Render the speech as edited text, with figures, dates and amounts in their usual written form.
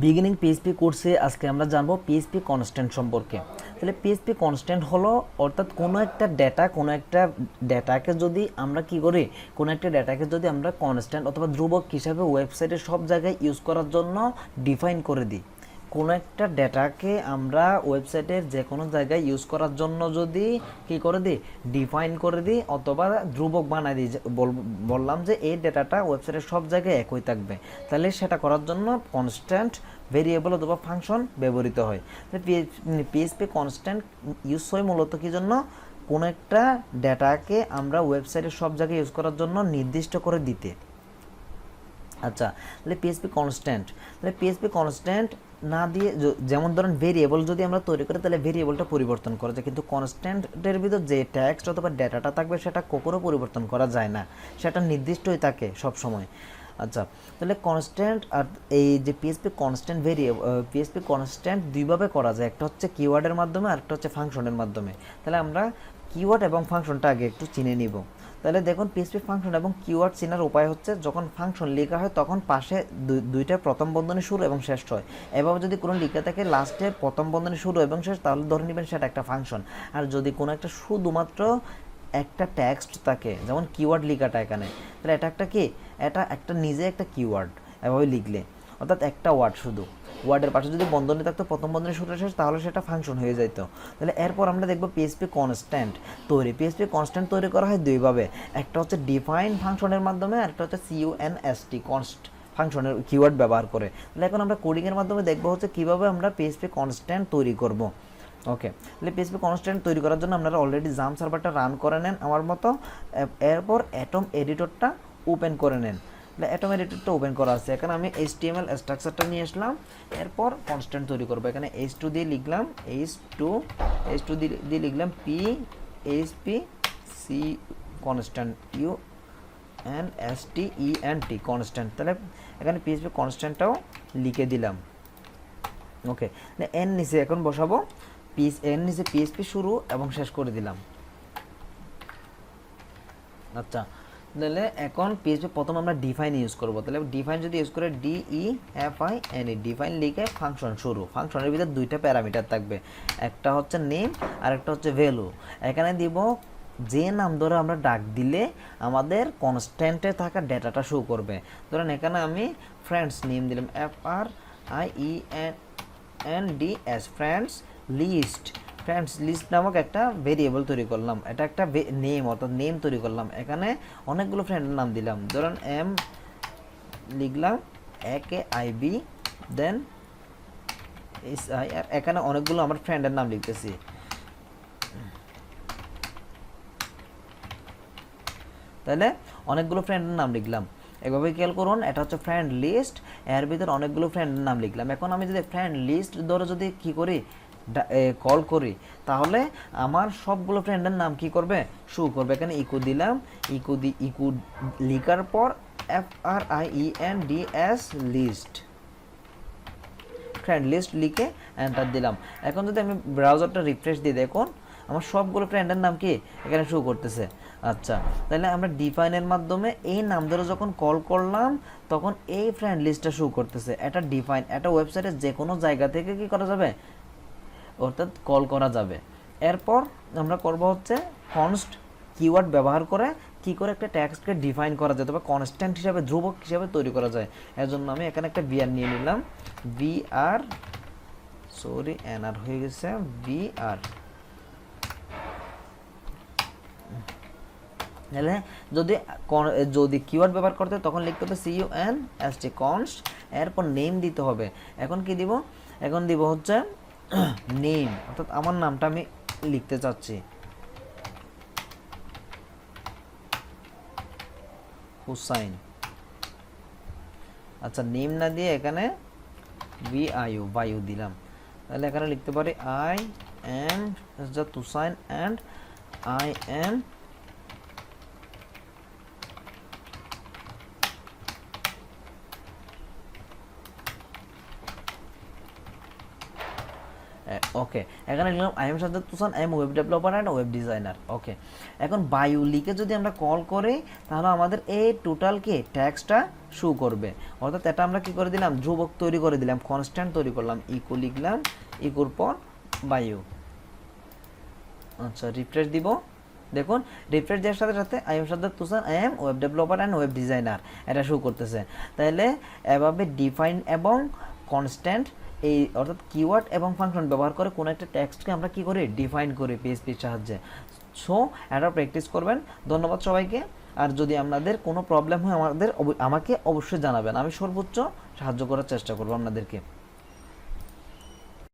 Beginning PHP কোর্সে আজকে আমরা জানবো পিএইচপি কনস্ট্যান্ট সম্পর্কে। তাহলে পিএইচপি কনস্ট্যান্ট হলো অর্থাৎ কোনো একটা ডেটাকে যদি আমরা কি করি, কোনো একটা ডেটাকে যদি আমরা কনস্ট্যান্ট অথবা ধ্রুবক হিসাবে ওয়েবসাইটে সব জায়গায় ইউজ করার জন্য ডিফাইন করে দিই। কোনো একটা ডেটাকে আমরা ওয়েবসাইটের যে কোনো জায়গায় ইউজ করার জন্য যদি কী করে দিই, ডিফাইন করে দিই অথবা ধ্রুবক বানাই দিই, বললাম যে এই ডেটাটা ওয়েবসাইটের সব জায়গায় একই থাকবে, তাহলে সেটা করার জন্য কনস্ট্যান্ট ভেরিয়েবল অথবা ফাংশন ব্যবহৃত হয়। পিএইচপি কনস্ট্যান্ট ইউজ হয় মূলত কী জন্য, কোনো একটা ডেটাকে আমরা ওয়েবসাইটের সব জায়গায় ইউজ করার জন্য নির্দিষ্ট করে দিতে। আচ্ছা, তাহলে পিএইচপি কনস্ট্যান্ট না দিয়ে যেমন ধরেন ভেরিয়েবল যদি আমরা তৈরি করি তাহলে ভেরিয়েবলটা পরিবর্তন করা যায়, কিন্তু কনস্ট্যান্টের ভিতর যে টেক্সট অথবা ডেটাটা থাকবে সেটা কখনো পরিবর্তন করা যায় না, সেটা নির্দিষ্টই থাকে সব সময়। আচ্ছা, তাহলে কনস্ট্যান্ট আর এই যে পিএইচপি কনস্ট্যান্ট দুইভাবে করা যায়, একটা হচ্ছে কিওয়ার্ডের মাধ্যমে আর একটা হচ্ছে ফাংশনের মাধ্যমে। তাহলে আমরা কিওয়ার্ড এবং ফাংশনটা আগে একটু চিনে নিব। তাহলে দেখুন পিএইচপি ফাংশন এবং কিওয়ার্ড চেনার উপায় হচ্ছে, যখন ফাংশন লেখা হয় তখন পাশে দুইটা প্রথম বন্ধনী শুরু এবং শেষ হয়। এভাবে যদি কোনো লেখা থাকে লাস্টে প্রথম বন্ধনী শুরু এবং শেষ, তাহলে ধরে নেবেন সেটা একটা ফাংশন। আর যদি কোনো একটা শুধুমাত্র একটা টেক্সট থাকে, যেমন কিওয়ার্ড লেখাটা এখানে, তাহলে এটা একটা কি, এটা একটা নিজে একটা কিওয়ার্ড এভাবে লিখলে, অর্থাৎ একটা ওয়ার্ড শুধু, ওয়ার্ডের পাশে যদি বন্ধনী থাকতো প্রথম বন্ধনী শুরু শেষ, তাহলে সেটা ফাংশন হয়ে যেত। তাহলে এরপর আমরা দেখব পিএইচপি কনস্ট্যান্ট তৈরি করা হয় দুইভাবে, একটা হচ্ছে ডিফাইন ফাংশনের মাধ্যমে আর একটা হচ্ছে সিইউএনএসটি ফাংশনের কিওয়ার্ড ব্যবহার করে। তাহলে এখন আমরা কোডিংয়ের মাধ্যমে দেখবো হচ্ছে কীভাবে আমরা পিএইচপি কনস্ট্যান্ট তৈরি করব। ওকে, তাহলে পিএইচপি কনস্ট্যান্ট তৈরি করার জন্য আপনারা অলরেডি জাম সার্ভারটা রান করে নেন আমার মতো, এরপর অ্যাটম এডিটরটা ওপেন করে নেন। তাহলে অ্যাটম এডিটরটা ওপেন করা আছে, এখানে আমি HTML স্ট্রাকচারটা নিয়ে আসলাম, এরপর কনস্ট্যান্ট তৈরি করবো। এখানে H2 দিয়ে লিখলাম H2 দিয়ে লিখলাম PHP কনস্ট্যান্ট UNSTENT কনস্ট্যান্ট। তাহলে এখানে PHP কনস্ট্যান্টটাও লিখে দিলাম। ওকে, এন নিচে এখন বসাবো, এন নিচে PHP শুরু এবং শেষ করে দিলাম। আচ্ছা, তাহলে এখন পিএইচপি প্রথম আমরা ডিফাইন ইউজ করব। তাহলে ডিফাইন যদি ইউজ করে DEFIN, ডিফাইন লিখে ফাংশন শুরু, ফাংশনের ভিতরে দুইটা প্যারামিটার থাকবে, একটা হচ্ছে নেম আর একটা হচ্ছে ভ্যালু। এখানে দিব যে নাম ধরে আমরা ডাক দিলে আমাদের কনস্ট্যান্টে থাকা ডেটাটা শো করবে। ধরেন এখানে আমি ফ্রেন্ডস নেম দিলাম, FRIENDS, ফ্রেন্ডস লিস্ট নামক একটা ভেরিয়েবল তৈরি করলাম, এটা একটা নেম অর্থাৎ নেম তৈরি করলাম। এখানে অনেকগুলো ফ্রেন্ডের নাম দিলাম, ধরেন এম লিখলাম, AKIB, দেন SI, আর এখানে অনেকগুলো আমার ফ্রেন্ডের নাম লিখতেছি। তাহলে অনেকগুলো ফ্রেন্ডের নাম লিখলাম, এভাবে খেয়াল করুন, এটা হচ্ছে ফ্রেন্ড লিস্ট, এর ভিতরে অনেকগুলো ফ্রেন্ডের নাম লিখলাম। এখন আমি যদি ফ্রেন্ড লিস্ট ধরে যদি কী করি, কল করি, তাহলে আমার সবগুলো ফ্রেন্ডের নাম কি করবে, শো করবে। এখানে ইকো দিলাম, ইকো লিখার পর FRIENDS লিস্ট, ফ্রেন্ড লিস্ট লিখে এন্টার দিলাম। এখন যদি আমি ব্রাউজারটা রিফ্রেশ দিয়ে দেখুন, আমার সবগুলো ফ্রেন্ডের নাম কি এখানে শো করতেছে। আচ্ছা, তাহলে আমরা ডিফাইনের মাধ্যমে এই নাম ধরে যখন কল করলাম তখন এই ফ্রেন্ড লিস্টটা শো করতেছে। এটা ডিফাইন, এটা ওয়েবসাইটের যে কোনো জায়গা থেকে কি করা যাবে, অর্থাৎ কল করা যাবে। এরপর আমরা করব হচ্ছে কনস্ট কিওয়ার্ড ব্যবহার করে কি করে একটা টেক্সটকে ডিফাইন করা যায় তবে কনস্ট্যান্ট হিসাবে ধ্রুবক হিসাবে তৈরি করা যায়। এর জন্য আমি এখানে একটা বিআর নিয়ে নিলাম, এনআর হয়ে গেছে বিআর। তাহলে যদি কিওয়ার্ড ব্যবহার করতে তখন লিখতে হবে CUNST কনস্ট, এরপর নেম দিতে হবে। এখন কি দিব, এখন দিব হচ্ছে নেম, অর্থাৎ আমার নামটা আমি লিখতে চাচ্ছি, হুসাইন। আচ্ছা, নেম না দিয়ে এখানে বায়ু দিলাম। তাহলে এখানে লিখতে পারি I am Sajjad Hussain and I am okay, এখানে লিখলাম I am Sajjad Hossain, I am web developer and web designer. Okay, এখন বায়ু লিখে যদি আমরা কল করি তাহলে আমাদের এই টোটালকে ট্যাক্সটা শো করবে। অর্থাৎ এটা আমরা কি করে দিলাম, ধ্রুবক তৈরি করে দিলাম, কনস্ট্যান্ট তৈরি করলাম, ইকো লিখলাম, ইকোর পর বায়ু। আচ্ছা, রিফ্রেশ দিব, দেখুন রিফ্রেশ দেওয়ার সাথে সাথে I am Sajjad Hossain, I am web developer and web designer এটা শো করতেছে। তাহলে এভাবে ডিফাইন এবং কনস্ট্যান্ট এই অর্থাৎ কিওয়ার্ড এবং ফাংশন ব্যবহার করে কোনো একটা টেক্সটকে আমরা কি করি, ডিফাইন করি পিএইচপির সাহায্যে। সো এটা প্র্যাকটিস করবেন। ধন্যবাদ সবাইকে। আর যদি আপনাদের কোনো প্রবলেম হয় আমাকে অবশ্যই জানাবেন, আমি সর্বোচ্চ সাহায্য করার চেষ্টা করবো আপনাদেরকে।